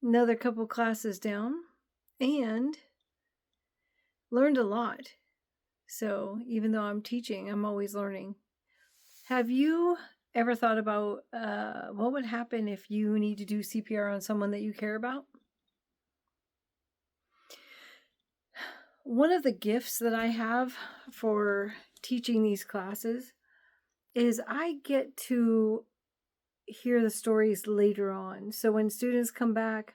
another couple classes down and learned a lot. So even though I'm teaching, I'm always learning. Have you ever thought about what would happen if you need to do CPR on someone that you care about? One of the gifts that I have for teaching these classes is I get to hear the stories later on. So when students come back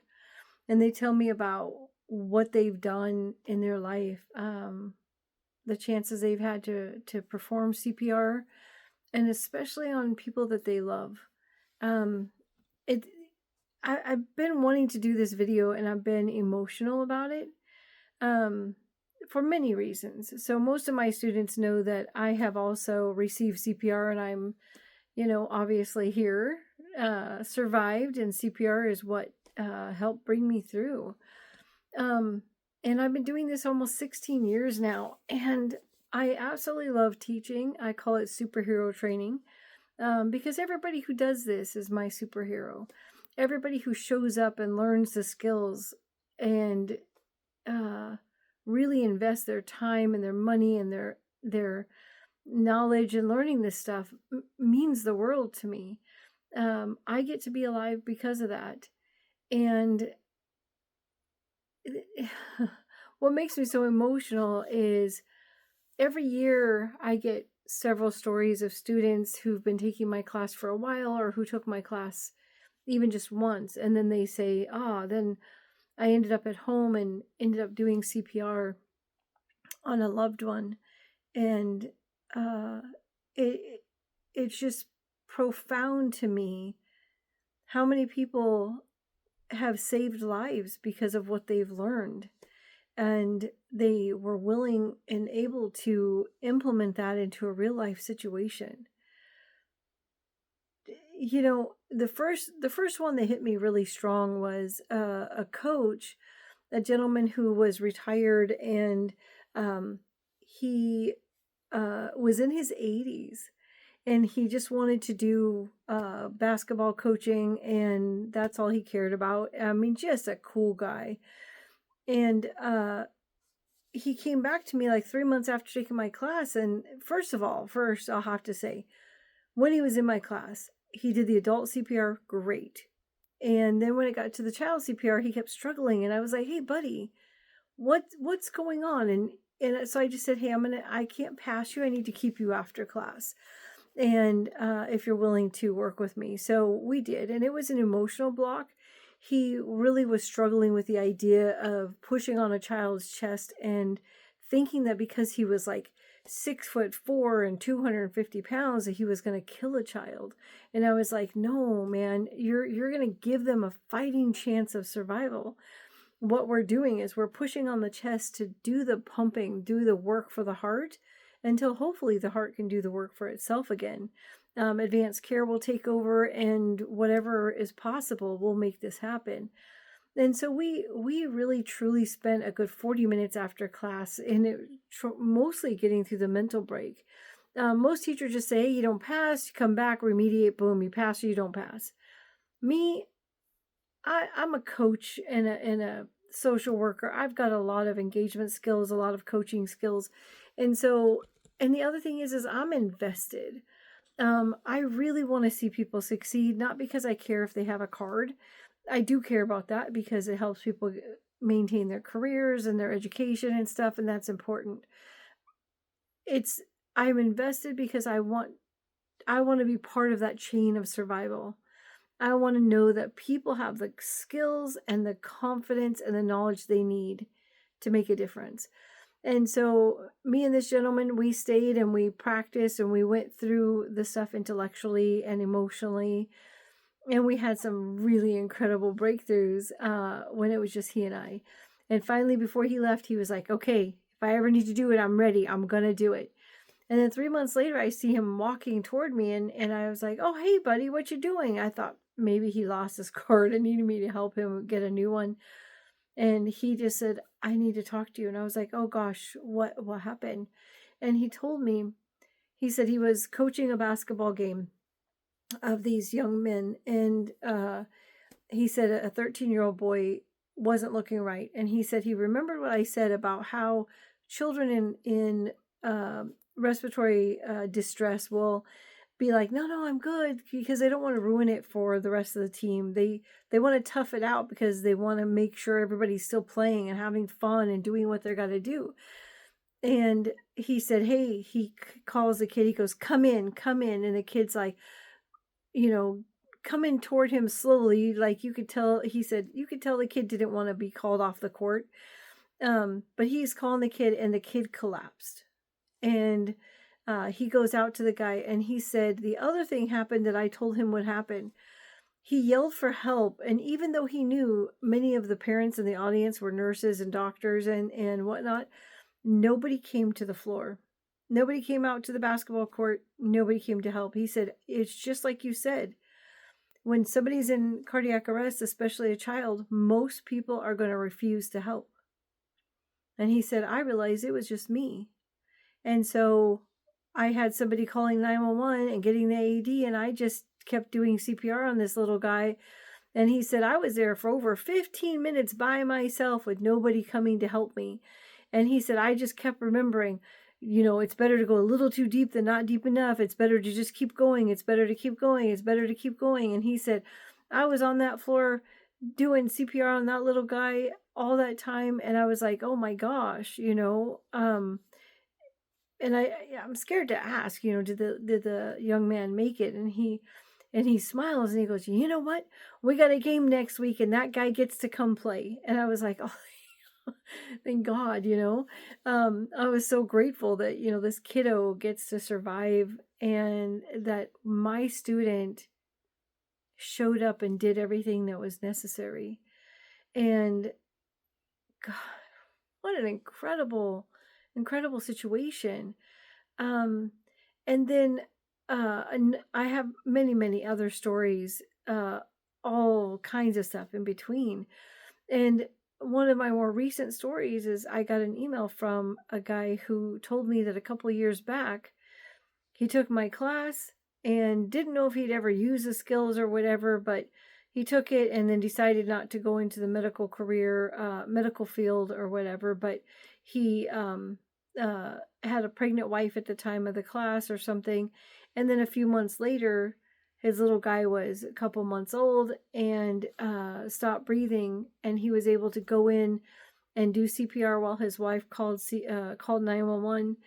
and they tell me about what they've done in their life, the chances they've had to perform CPR, and especially on people that they love. It I've been wanting to do this video and I've been emotional about it for many reasons. So most of my students know that I have also received CPR and I'm, obviously here, survived, and CPR is what helped bring me through. And I've been doing this almost 16 years now, and I absolutely love teaching. I call it superhero training because everybody who does this is my superhero. Everybody who shows up and learns the skills and really invest their time and their money and their knowledge and learning this stuff means the world to me. I get to be alive because of that. And what makes me so emotional is every year I get several stories of students who've been taking my class for a while or who took my class even just once. And then they say, then I ended up at home and ended up doing CPR on a loved one. And it's just profound to me how many people have saved lives because of what they've learned. And they were willing and able to implement that into a real life situation. The first one that hit me really strong was a coach, a gentleman who was retired, and he was in his 80s, and he just wanted to do basketball coaching, and that's all he cared about. I mean, just a cool guy. And he came back to me like 3 months after taking my class. And first I'll have to say, when he was in my class, he did the adult CPR great. And then when it got to the child CPR, he kept struggling. And I was like, hey, buddy, what's going on? And so I just said, hey, I can't pass you. I need to keep you after class. And if you're willing to work with me. So we did. And it was an emotional block. He really was struggling with the idea of pushing on a child's chest and thinking that because he was like 6'4" and 250 pounds that he was going to kill a child. And I was like, no, man, you're going to give them a fighting chance of survival. What we're doing is we're pushing on the chest to do the pumping, do the work for the heart, until hopefully the heart can do the work for itself again. Advanced care will take over, and whatever is possible will make this happen. And so we really truly spent a good 40 minutes after class, and it mostly getting through the mental break. Most teachers just say, hey, you don't pass, you come back, remediate, boom, you pass or you don't pass. Me, I'm a coach and a social worker. I've got a lot of engagement skills, a lot of coaching skills. And the other thing is I'm invested. I really want to see people succeed, not because I care if they have a card. I do care about that because it helps people maintain their careers and their education and stuff, and that's important. I'm invested because I want to be part of that chain of survival. I want to know that people have the skills and the confidence and the knowledge they need to make a difference. And so me and this gentleman, we stayed and we practiced and we went through the stuff intellectually and emotionally. And we had some really incredible breakthroughs when it was just he and I. And finally, before he left, he was like, okay, if I ever need to do it, I'm ready. I'm going to do it. And then 3 months later, I see him walking toward me and I was like, oh, hey, buddy, what you doing? I thought maybe he lost his card and needed me to help him get a new one. And he just said, I need to talk to you. And I was like, oh gosh, what happened? And he told me, he said he was coaching a basketball game of these young men. And he said a 13-year-old boy wasn't looking right, and he said he remembered what I said about how children in respiratory distress will be like, no, no, I'm good, because they don't want to ruin it for the rest of the team. They want to tough it out because they want to make sure everybody's still playing and having fun and doing what they're got to do. And he said, hey, he calls the kid, he goes, come in, and the kid's like, coming toward him slowly, like you could tell. He said you could tell the kid didn't want to be called off the court. But he's calling the kid, and the kid collapsed. And he goes out to the guy, and he said the other thing happened that I told him would happen. He yelled for help, and even though he knew many of the parents in the audience were nurses and doctors and whatnot, nobody came to the floor. Nobody came out to the basketball court. Nobody came to help. He said, it's just like you said. When somebody's in cardiac arrest, especially a child, most people are going to refuse to help. And he said, I realized it was just me. And so I had somebody calling 911 and getting the AED, and I just kept doing CPR on this little guy. And he said, I was there for over 15 minutes by myself with nobody coming to help me. And he said, I just kept remembering, it's better to go a little too deep than not deep enough. It's better to just keep going. It's better to keep going. It's better to keep going. And he said, I was on that floor doing CPR on that little guy all that time. And I was like, oh my gosh, and I'm scared to ask, did the young man make it? And he smiles and he goes, you know what? We got a game next week and that guy gets to come play. And I was like, oh, thank God, I was so grateful that, this kiddo gets to survive, and that my student showed up and did everything that was necessary. And God, what an incredible situation. And then and I have many, many other stories, all kinds of stuff in between. And one of my more recent stories is I got an email from a guy who told me that a couple years back, he took my class and didn't know if he'd ever use the skills or whatever, but he took it and then decided not to go into the medical career, medical field or whatever. But he had a pregnant wife at the time of the class or something. And then a few months later, his little guy was a couple months old and stopped breathing, and he was able to go in and do CPR while his wife called 911,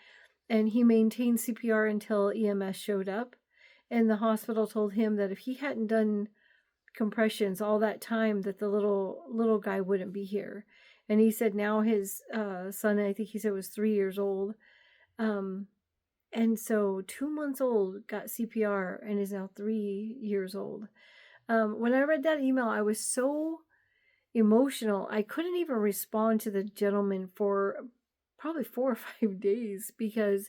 and he maintained CPR until EMS showed up. And the hospital told him that if he hadn't done compressions all that time, that the little guy wouldn't be here. And he said now his son, I think he said, was 3 years old. And so 2 months old got CPR and is now 3 years old. When I read that email, I was so emotional. I couldn't even respond to the gentleman for probably 4 or 5 days, because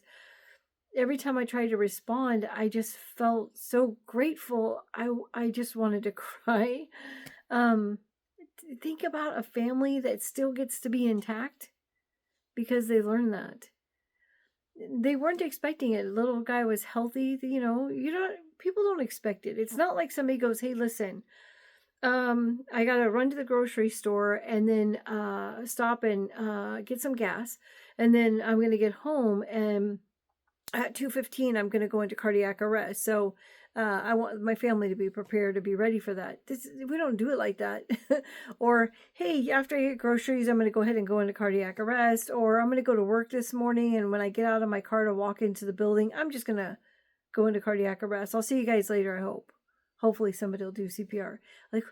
every time I tried to respond, I just felt so grateful. I just wanted to cry. Think about a family that still gets to be intact because they learned that. They weren't expecting it. The little guy was healthy. People don't expect it. It's not like somebody goes, hey, listen, I got to run to the grocery store and then stop and get some gas. And then I'm going to get home, and at 2:15, I'm going to go into cardiac arrest. So I want my family to be prepared to be ready for that. We don't do it like that. Or, hey, after I get groceries, I'm going to go ahead and go into cardiac arrest. Or I'm going to go to work this morning, and when I get out of my car to walk into the building, I'm just going to go into cardiac arrest. I'll see you guys later, I hope. Hopefully somebody will do CPR. Like,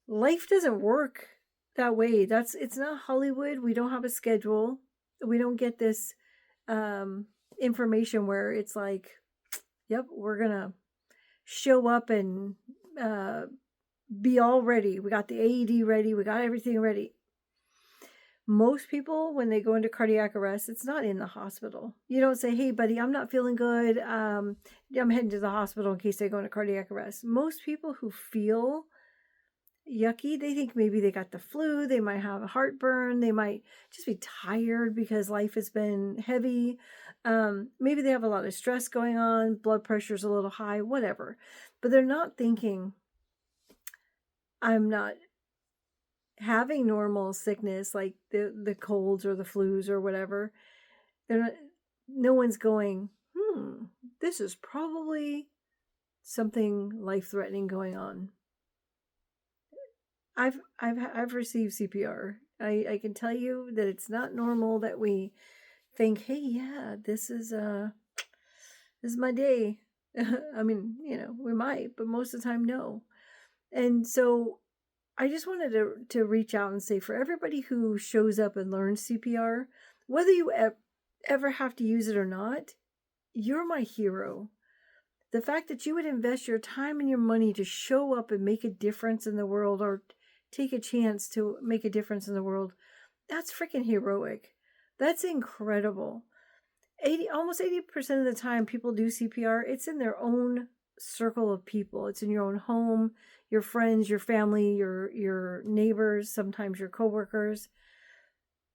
life doesn't work that way. It's not Hollywood. We don't have a schedule. We don't get this information where it's like, yep, we're gonna show up and be all ready. We got the AED ready. We got everything ready. Most people, when they go into cardiac arrest, it's not in the hospital. You don't say, hey, buddy, I'm not feeling good. I'm heading to the hospital in case they go into cardiac arrest. Most people who feel yucky, they think maybe they got the flu. They might have a heartburn. They might just be tired because life has been heavy. Maybe they have a lot of stress going on. Blood pressure's a little high, whatever. But they're not thinking, I'm not having normal sickness like the colds or the flus or whatever. They're not, no one's going, this is probably something life-threatening going on. I've received CPR. I can tell you that it's not normal that we think, hey, yeah, this is my day. I mean, we might, but most of the time, no. And so I just wanted to reach out and say, for everybody who shows up and learns CPR, whether you ever have to use it or not, you're my hero. The fact that you would invest your time and your money to show up and make a difference in the world, or take a chance to make a difference in the world, that's freaking heroic. That's incredible. Almost 80% of the time people do CPR, it's in their own circle of people. It's in your own home, your friends, your family, your neighbors, sometimes your coworkers.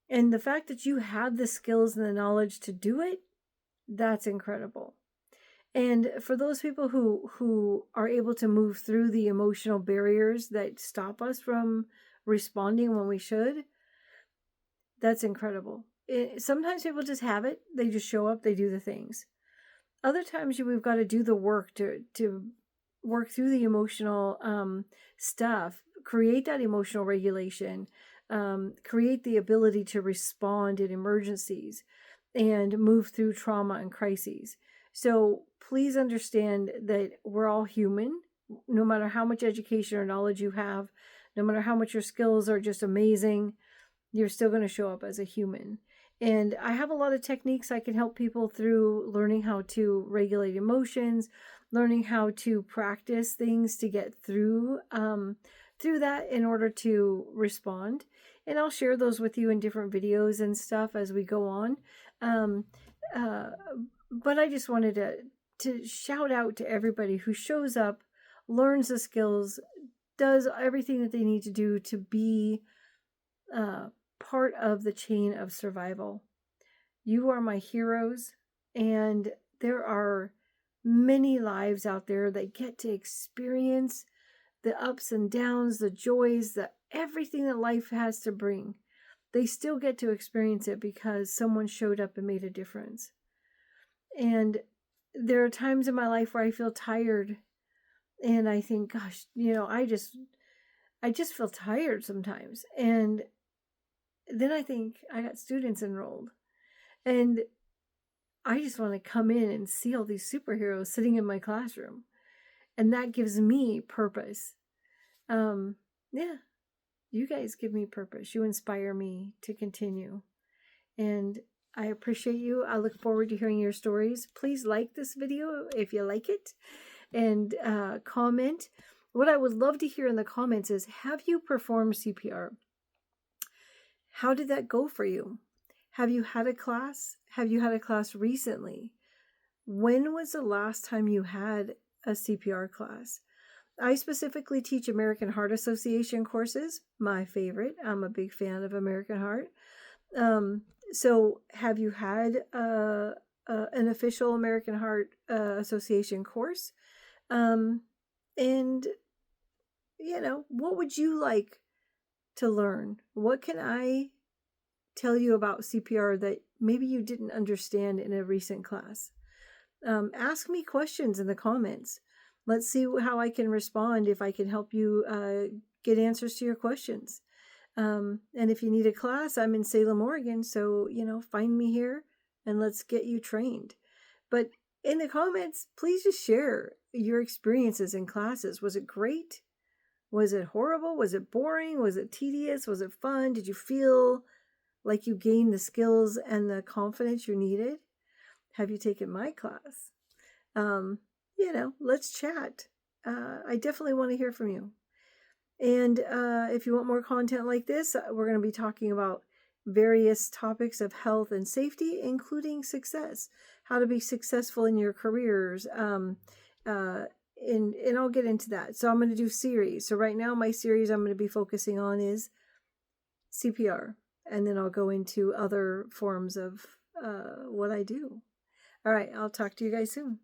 And the fact that you have the skills and the knowledge to do it, that's incredible. And for those people who are able to move through the emotional barriers that stop us from responding when we should, that's incredible. Sometimes people just have it. They just show up, they do the things. Other times we've got to do the work to work through the emotional stuff, create that emotional regulation, create the ability to respond in emergencies and move through trauma and crises. So please understand that we're all human, no matter how much education or knowledge you have, no matter how much your skills are just amazing, you're still going to show up as a human. And I have a lot of techniques I can help people through learning how to regulate emotions, learning how to practice things to get through that in order to respond. And I'll share those with you in different videos and stuff as we go on. But I just wanted to shout out to everybody who shows up, learns the skills, does everything that they need to do to be part of the chain of survival. You are my heroes, and there are many lives out there that get to experience the ups and downs, the joys, everything that life has to bring. They still get to experience it because someone showed up and made a difference. And there are times in my life where I feel tired, and I think, gosh, I just feel tired sometimes. And then I think I got students enrolled, and I just want to come in and see all these superheroes sitting in my classroom. And that gives me purpose. Yeah, you guys give me purpose. You inspire me to continue. And I appreciate you. I look forward to hearing your stories. Please like this video if you like it, and comment. What I would love to hear in the comments is, have you performed CPR? How did that go for you? Have you had a class? Have you had a class recently? When was the last time you had a CPR class? I specifically teach American Heart Association courses, my favorite. I'm a big fan of American Heart. So have you had an official American Heart Association course? And, what would you like to learn? What can I tell you about CPR that maybe you didn't understand in a recent class? Ask me questions in the comments. Let's see how I can respond, if I can help you get answers to your questions. And if you need a class, I'm in Salem, Oregon, so, find me here and let's get you trained. But in the comments, please just share your experiences in classes. Was it great? Was it horrible? Was it boring? Was it tedious? Was it fun? Did you feel like you gained the skills and the confidence you needed? Have you taken my class? Let's chat. I definitely want to hear from you. And if you want more content like this, we're going to be talking about various topics of health and safety, including success, how to be successful in your careers. And I'll get into that. So I'm going to do series. So right now, my series I'm going to be focusing on is CPR. And then I'll go into other forms of what I do. All right. I'll talk to you guys soon.